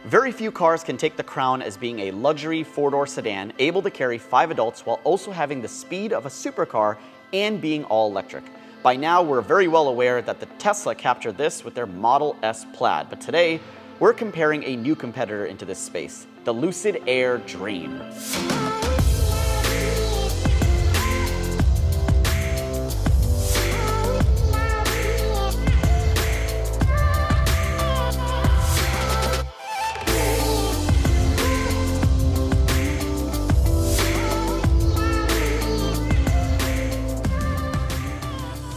Very few cars can take the crown as being a luxury four-door sedan able to carry 5 adults while also having the speed of a supercar and being all electric. By now, we're very well aware that the Tesla captured this with their Model S Plaid, but today, we're comparing a new competitor into this space, the Lucid Air Dream.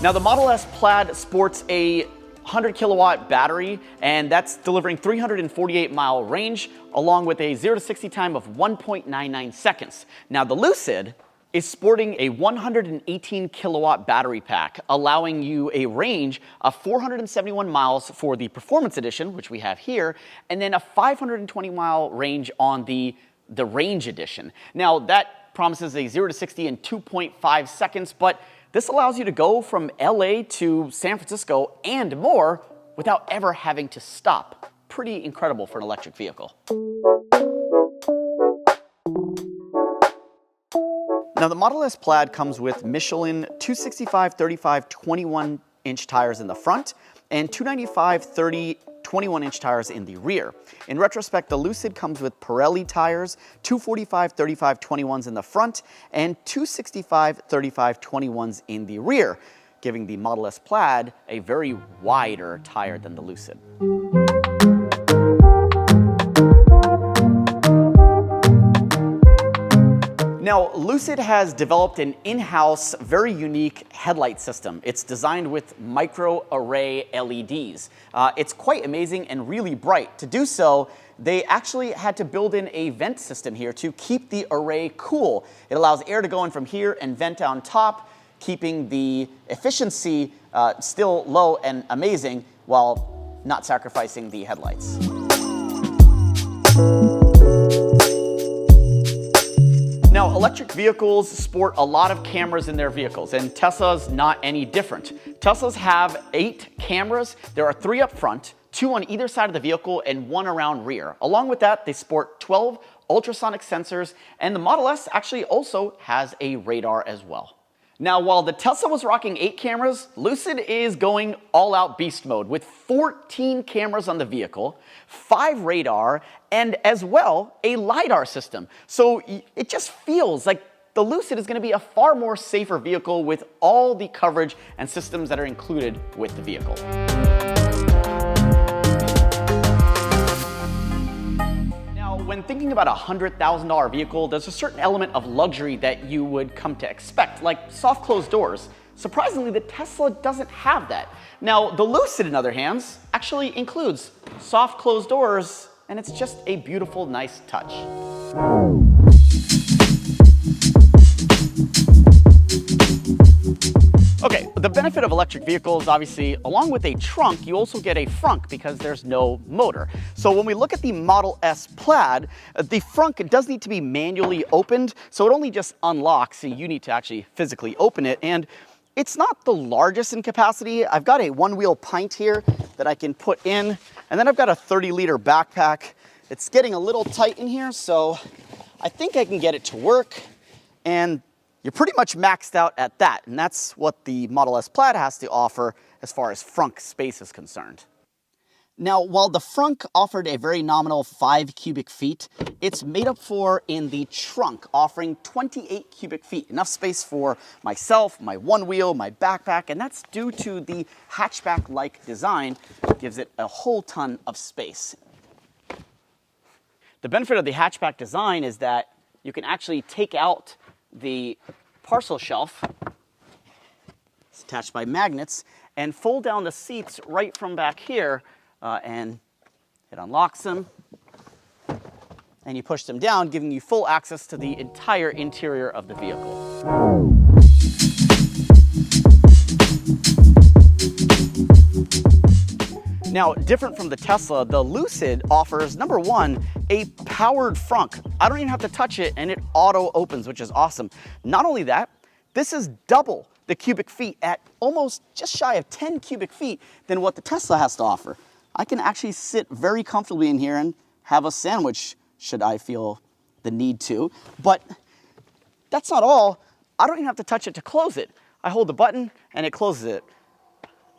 Now, the Model S Plaid sports a 100 kilowatt battery, and that's delivering 348-mile range, along with a 0 to 60 time of 1.99 seconds. Now, the Lucid is sporting a 118 kilowatt battery pack, allowing you a range of 471 miles for the Performance Edition, which we have here, and then a 520-mile range on the Range Edition. Now, that promises a 0 to 60 in 2.5 seconds, but this allows you to go from LA to San Francisco and more without ever having to stop. Pretty incredible for an electric vehicle. Now, the Model S Plaid comes with Michelin 265/35 21-inch tires in the front and 295/30 21-inch tires in the rear. In retrospect, the Lucid comes with Pirelli tires, 245/35 21s in the front and 265/35 21s in the rear, giving the Model S Plaid a very wider tire than the Lucid. Now, Lucid has developed an in-house, very unique headlight system. It's designed with micro-array LEDs. It's quite amazing and really bright. To do so, they actually had to build in a vent system here to keep the array cool. It allows air to go in from here and vent on top, keeping the efficiency still low and amazing while not sacrificing the headlights. Now, electric vehicles sport a lot of cameras in their vehicles, and Tesla's not any different. Teslas have 8 cameras. There are 3 up front, 2 on either side of the vehicle, and 1 around rear. Along with that, they sport 12 ultrasonic sensors, and the Model S actually also has a radar as well. Now, while the Tesla was rocking 8 cameras, Lucid is going all-out beast mode with 14 cameras on the vehicle, 5 radar, and as well, a LiDAR system. So it just feels like the Lucid is going to be a far more safer vehicle with all the coverage and systems that are included with the vehicle. When thinking about a $100,000 vehicle, there's a certain element of luxury that you would come to expect, like soft closed doors. Surprisingly, the Tesla doesn't have that. Now, the Lucid, in other hands, actually includes soft closed doors, and it's just a beautiful, nice touch. Okay, the benefit of electric vehicles, obviously, along with a trunk, you also get a frunk because there's no motor. So when we look at the Model S Plaid, the frunk does need to be manually opened, so it only just unlocks, so you need to actually physically open it. And it's not the largest in capacity. I've got a one-wheel pint here that I can put in, and then I've got a 30-liter backpack. It's getting a little tight in here, so I think I can get it to work, and you're pretty much maxed out at that, and that's what the Model S Plaid has to offer as far as frunk space is concerned. Now, while the frunk offered a very nominal 5 cubic feet, it's made up for in the trunk, offering 28 cubic feet, enough space for myself, my one wheel, my backpack, and that's due to the hatchback-like design that gives it a whole ton of space. The benefit of the hatchback design is that you can actually take out the parcel shelf, it's attached by magnets, and fold down the seats right from back here, and it unlocks them, and you push them down, giving you full access to the entire interior of the vehicle. Now, different from the Tesla, the Lucid offers, number one, a powered frunk. I don't even have to touch it and it auto opens, which is awesome. Not only that, this is double the cubic feet at almost just shy of 10 cubic feet than what the Tesla has to offer. I can actually sit very comfortably in here and have a sandwich should I feel the need to. But that's not all. I don't even have to touch it to close it. I hold the button and it closes it.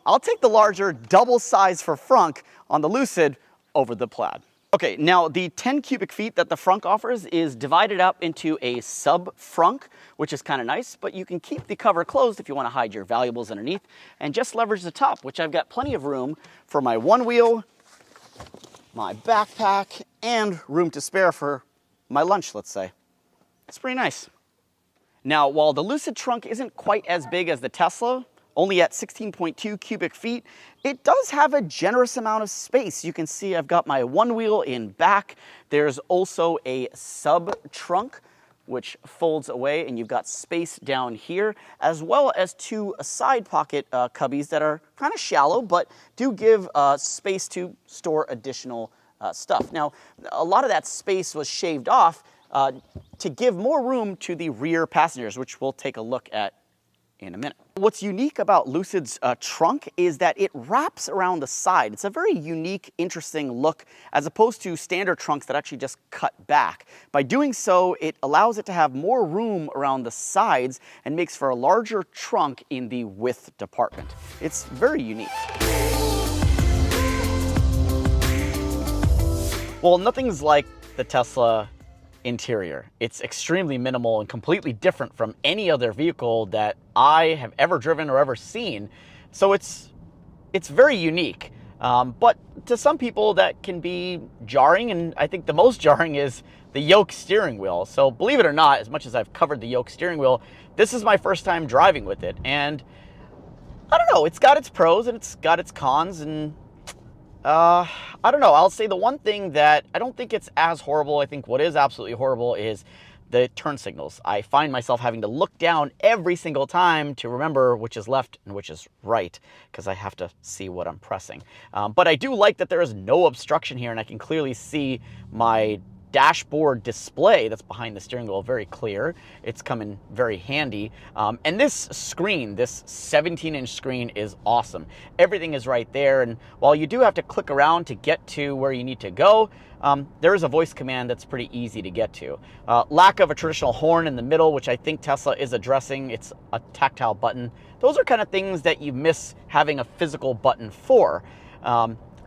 I'll take the larger double size for frunk on the Lucid over the Plaid. Okay, now the 10 cubic feet that the frunk offers is divided up into a sub frunk, which is kind of nice, but you can keep the cover closed if you want to hide your valuables underneath and just leverage the top, which I've got plenty of room for my one wheel, my backpack, and room to spare for my lunch, let's say. It's pretty nice. Now, while the Lucid trunk isn't quite as big as the Tesla, only at 16.2 cubic feet, it does have a generous amount of space. You can see I've got my one wheel in back. There's also a sub trunk, which folds away, and you've got space down here, as well as two side pocket cubbies that are kind of shallow, but do give space to store additional stuff. Now, a lot of that space was shaved off to give more room to the rear passengers, which we'll take a look at in a minute. What's unique about Lucid's trunk is that it wraps around the side. It's a very unique, interesting look as opposed to standard trunks that actually just cut back. By doing so, it allows it to have more room around the sides and makes for a larger trunk in the width department. It's very unique. Well, nothing's like the Tesla interior. It's extremely minimal and completely different from any other vehicle that I have ever driven or ever seen. So it's very unique. But to some people that can be jarring, and I think the most jarring is the yoke steering wheel. So believe it or not, as much as I've covered the yoke steering wheel, this is my first time driving with it. And I don't know, it's got its pros and it's got its cons, and I don't know. I'll say the one thing that I don't think it's as horrible. I think what is absolutely horrible is the turn signals. I find myself having to look down every single time to remember which is left and which is right, because I have to see what I'm pressing. But I do like that there is no obstruction here, and I can clearly see my dashboard display that's behind the steering wheel very clear. It's coming very handy. And this screen, this 17-inch screen, is awesome. Everything is right there, and while you do have to click around to get to where you need to go, there is a voice command that's pretty easy to get to. Lack of a traditional horn in the middle, which I think Tesla is addressing. It's a tactile button. Those are kind of things that you miss having a physical button for.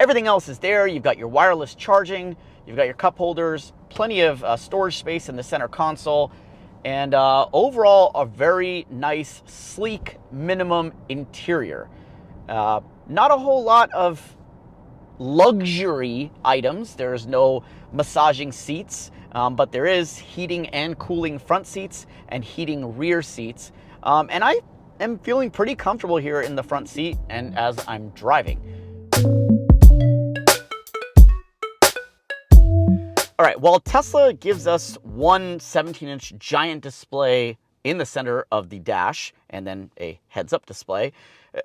Everything else is there. You've got your wireless charging, you've got your cup holders, plenty of storage space in the center console, and overall a very nice, sleek, minimum interior. Not a whole lot of luxury items. There's no massaging seats, but there is heating and cooling front seats and heating rear seats. And I am feeling pretty comfortable here in the front seat and as I'm driving. All right, while Tesla gives us one 17-inch giant display in the center of the dash and then a heads-up display,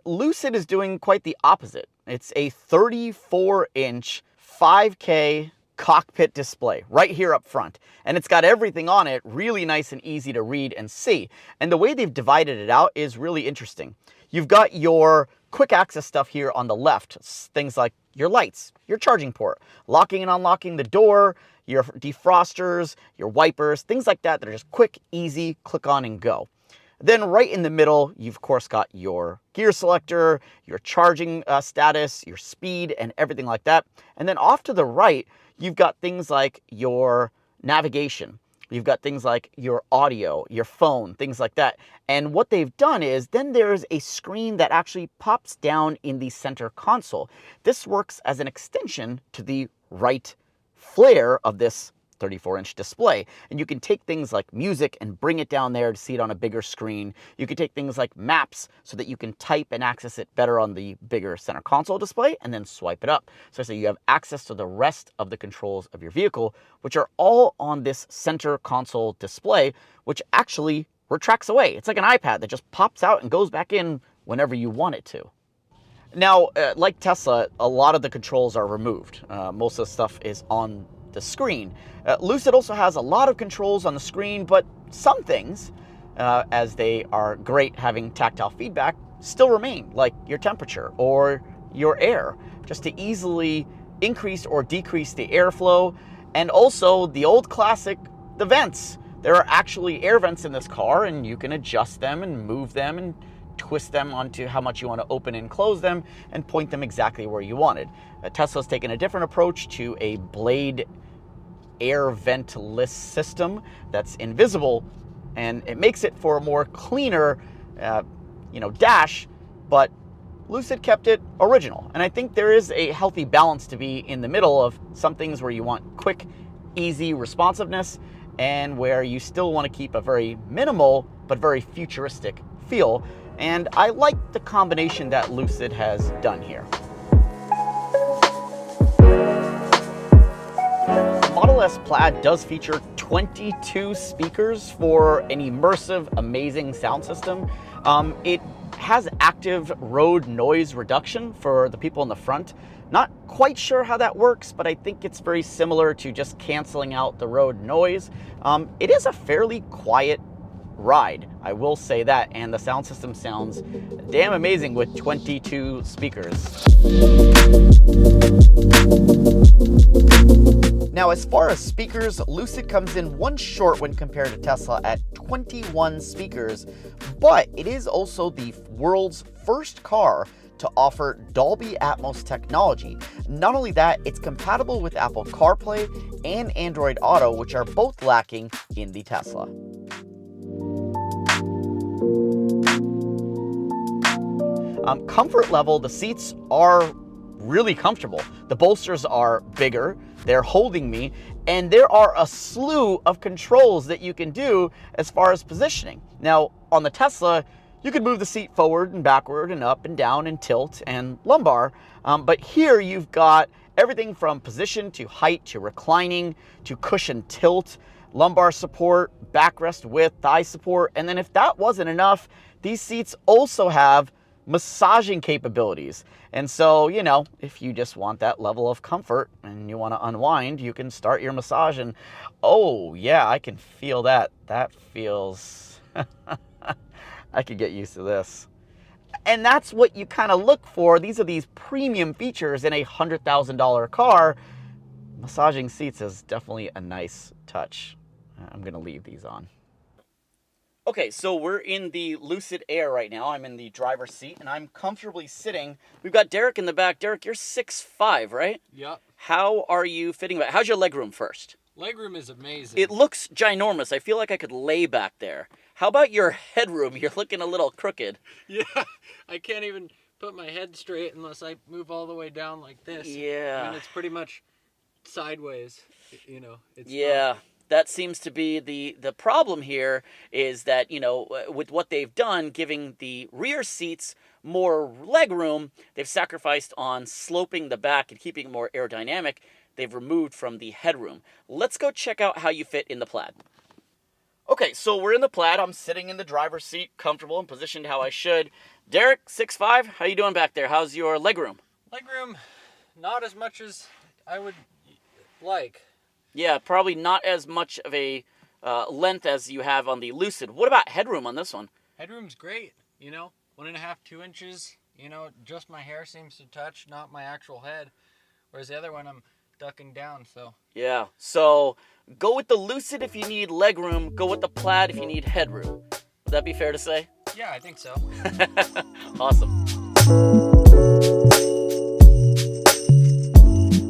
Lucid is doing quite the opposite. It's a 34-inch 5K cockpit display right here up front. And it's got everything on it really nice and easy to read and see. And the way they've divided it out is really interesting. You've got your quick access stuff here on the left, things like your lights, your charging port, locking and unlocking the door, your defrosters, your wipers, things like that that are just quick, easy, click on and go. Then right in the middle, you've of course got your gear selector, your charging status, your speed, and everything like that. And then off to the right, you've got things like your navigation. You've got things like your audio, your phone, things like that. And what they've done is then there's a screen that actually pops down in the center console. This works as an extension to the right flare of this 34-inch display. And you can take things like music and bring it down there to see it on a bigger screen. You can take things like maps so that you can type and access it better on the bigger center console display and then swipe it up. So you have access to the rest of the controls of your vehicle, which are all on this center console display, which actually retracts away. It's like an iPad that just pops out and goes back in whenever you want it to. Now, like Tesla, a lot of the controls are removed. Most of the stuff is on the screen. Lucid also has a lot of controls on the screen, but some things, as they are great having tactile feedback, still remain, like your temperature or your air. Just to easily increase or decrease the airflow, and also the old classic, the vents. There are actually air vents in this car, and you can adjust them and move them and twist them onto how much you want to open and close them and point them exactly where you wanted. Tesla's taken a different approach to a blade air ventless system that's invisible, and it makes it for a more cleaner dash, but Lucid kept it original. And I think there is a healthy balance to be in the middle of some things where you want quick, easy responsiveness, and where you still want to keep a very minimal but very futuristic feel. And I like the combination that Lucid has done here. The Model S Plaid does feature 22 speakers for an immersive, amazing sound system. It has active road noise reduction for the people in the front. Not quite sure how that works, but I think it's very similar to just canceling out the road noise. It is a fairly quiet ride, I will say that, and the sound system sounds damn amazing with 22 speakers. Now, as far as speakers, Lucid comes in one short when compared to Tesla at 21 speakers, but it is also the world's first car to offer Dolby Atmos technology. Not only that, it's compatible with Apple CarPlay and Android Auto, which are both lacking in the Tesla. Comfort level, the seats are really comfortable. The bolsters are bigger, they're holding me, and there are a slew of controls that you can do as far as positioning. Now, on the Tesla, you can move the seat forward and backward and up and down and tilt and lumbar, but here you've got everything from position to height to reclining to cushion tilt, lumbar support, backrest width, thigh support, and then if that wasn't enough, these seats also have massaging capabilities. And so, if you just want that level of comfort and you want to unwind, you can start your massage and, oh yeah, I can feel that. That feels, I could get used to this. And that's what you kind of look for. These are these premium features in a $100,000 car. Massaging seats is definitely a nice touch. I'm going to leave these on. Okay, so we're in the Lucid Air right now. I'm in the driver's seat, and I'm comfortably sitting. We've got Derek in the back. Derek, you're 6'5", right? Yep. How are you fitting back? How's your legroom first? Legroom is amazing. It looks ginormous. I feel like I could lay back there. How about your headroom? You're looking a little crooked. Yeah, I can't even put my head straight unless I move all the way down like this. Yeah. I mean, it's pretty much sideways, It's yeah. That seems to be the problem here, is that, with what they've done, giving the rear seats more legroom, they've sacrificed on sloping the back and keeping it more aerodynamic. They've removed from the headroom. Let's go check out how you fit in the Plaid. Okay, so we're in the Plaid. I'm sitting in the driver's seat, comfortable and positioned how I should. Derek, 6'5", how you doing back there? How's your legroom? Legroom, not as much as I would like. Yeah, probably not as much of a length as you have on the Lucid. What about headroom on this one? Headroom's great, 1.5, 2 inches, just my hair seems to touch, not my actual head. Whereas the other one, I'm ducking down, so. Yeah, so go with the Lucid if you need legroom, go with the Plaid if you need headroom. Would that be fair to say? Yeah, I think so. Awesome.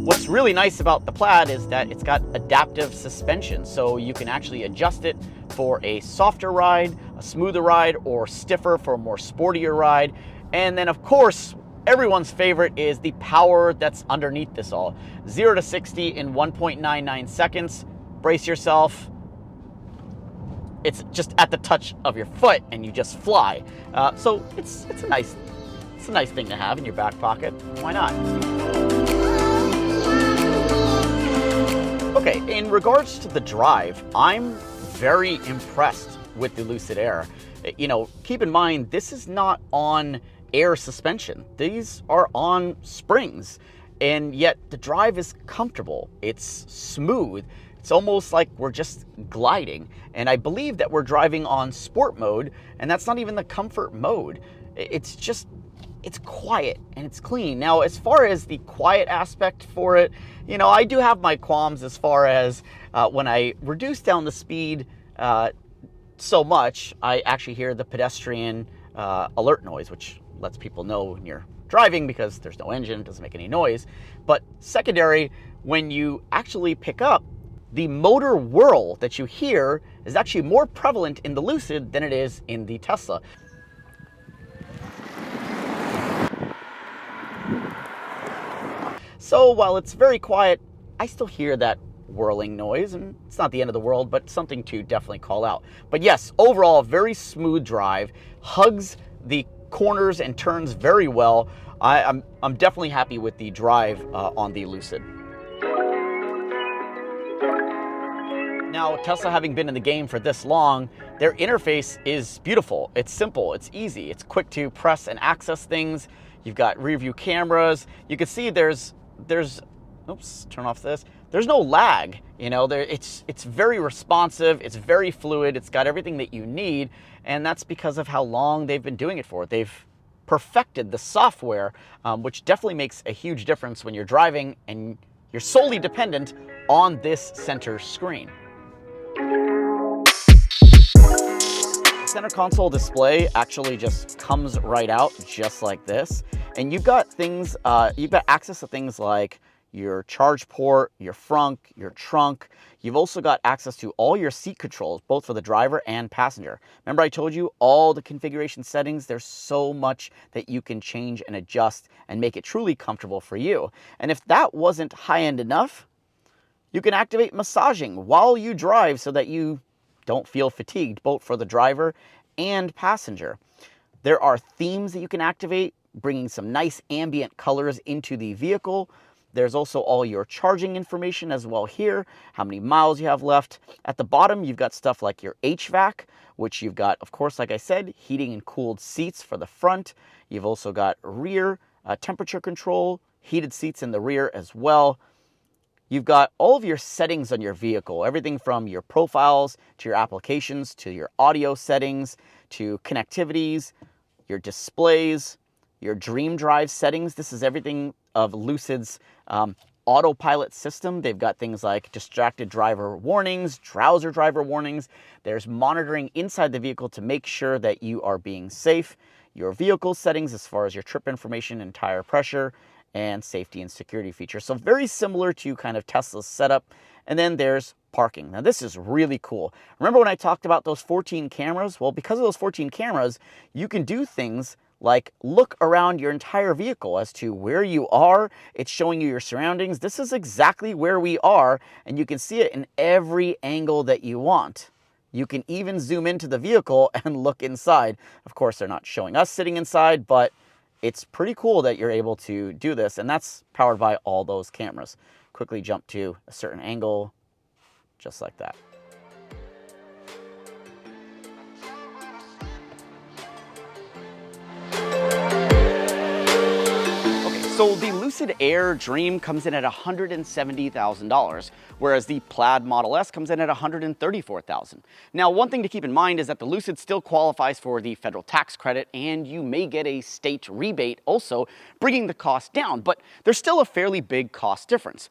What's really nice about the Plaid is that it's got adaptive suspension, so you can actually adjust it for a softer ride, a smoother ride, or stiffer for a more sportier ride. And then, of course, everyone's favorite is the power that's underneath this all. 0 to 60 in 1.99 seconds. Brace yourself. It's just at the touch of your foot, and you just fly. So it's a nice thing to have in your back pocket. Why not? Okay, in regards to the drive, I'm very impressed with the Lucid Air. Keep in mind, this is not on air suspension. These are on springs, and yet the drive is comfortable. It's smooth. It's almost like we're just gliding. And I believe that we're driving on sport mode, and that's not even the comfort mode. It's just it's quiet and it's clean. Now, as far as the quiet aspect for it, you know, I do have my qualms as far as when I reduce down the speed so much, I actually hear the pedestrian alert noise, which lets people know when you're driving because there's no engine, it doesn't make any noise. But secondary, when you actually pick up, the motor whirl that you hear is actually more prevalent in the Lucid than it is in the Tesla. So while it's very quiet, I still hear that whirling noise, and it's not the end of the world, but something to definitely call out. But yes, overall, very smooth drive, hugs the corners and turns very well. I'm definitely happy with the drive on the Lucid. Now, Tesla having been in the game for this long, their interface is beautiful. It's simple, it's easy, it's quick to press and access things. You've got rear view cameras. You can see there's oops, turn off this. There's no lag, you know, it's very responsive, it's very fluid, it's got everything that you need, and that's because of how long they've been doing it for. They've perfected the software, which definitely makes a huge difference when you're driving and you're solely dependent on this center screen. The center console display actually just comes right out just like this, and you've got things, you've got access to things like your charge port, your frunk, your trunk. You've also got access to all your seat controls, both for the driver and passenger. Remember I told you all the configuration settings? There's so much that you can change and adjust and make it truly comfortable for you. And if that wasn't high-end enough, you can activate massaging while you drive so that you don't feel fatigued, both for the driver and passenger. There are themes that you can activate, bringing some nice ambient colors into the vehicle. There's also all your charging information as well here, how many miles you have left. At the bottom, you've got stuff like your HVAC, which you've got, of course, like I said, heating and cooled seats for the front. You've also got rear temperature control, heated seats in the rear as well. You've got all of your settings on your vehicle, everything from your profiles to your applications to your audio settings to connectivities, your displays, your Dream Drive settings. This is everything of Lucid's autopilot system. They've got things like distracted driver warnings, drowser driver warnings. There's monitoring inside the vehicle to make sure that you are being safe. Your vehicle settings as far as your trip information and tire pressure, and safety and security features. So very similar to kind of Tesla's setup. And then there's parking. Now this is really cool. Remember when I talked about those 14 cameras? Well, because of those 14 cameras, you can do things like look around your entire vehicle as to where you are. It's showing you your surroundings. This is exactly where we are, and you can see it in every angle that you want. You can even zoom into the vehicle and look inside. Of course, they're not showing us sitting inside, but it's pretty cool that you're able to do this, and that's powered by all those cameras. Quickly jump to a certain angle, just like that. So the Lucid Air Dream comes in at $170,000, whereas the Plaid Model S comes in at $134,000. Now, one thing to keep in mind is that the Lucid still qualifies for the federal tax credit, and you may get a state rebate also, bringing the cost down, but there's still a fairly big cost difference.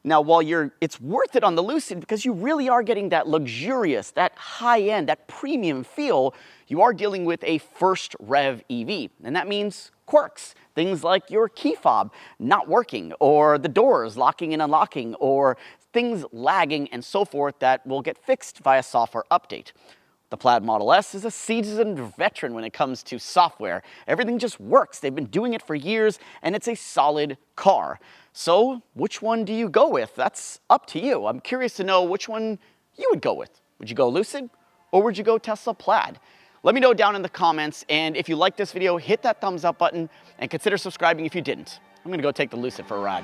Now, while it's worth it on the Lucid because you really are getting that luxurious, that high-end, that premium feel, you are dealing with a first rev EV, and that means quirks. Things like your key fob not working, or the doors locking and unlocking, or things lagging and so forth that will get fixed via software update. The Plaid Model S is a seasoned veteran when it comes to software. Everything just works. They've been doing it for years, and it's a solid car. So which one do you go with? That's up to you. I'm curious to know which one you would go with. Would you go Lucid, or would you go Tesla Plaid? Let me know down in the comments, and if you like this video, hit that thumbs up button and consider subscribing if you didn't. I'm gonna go take the Lucid for a ride.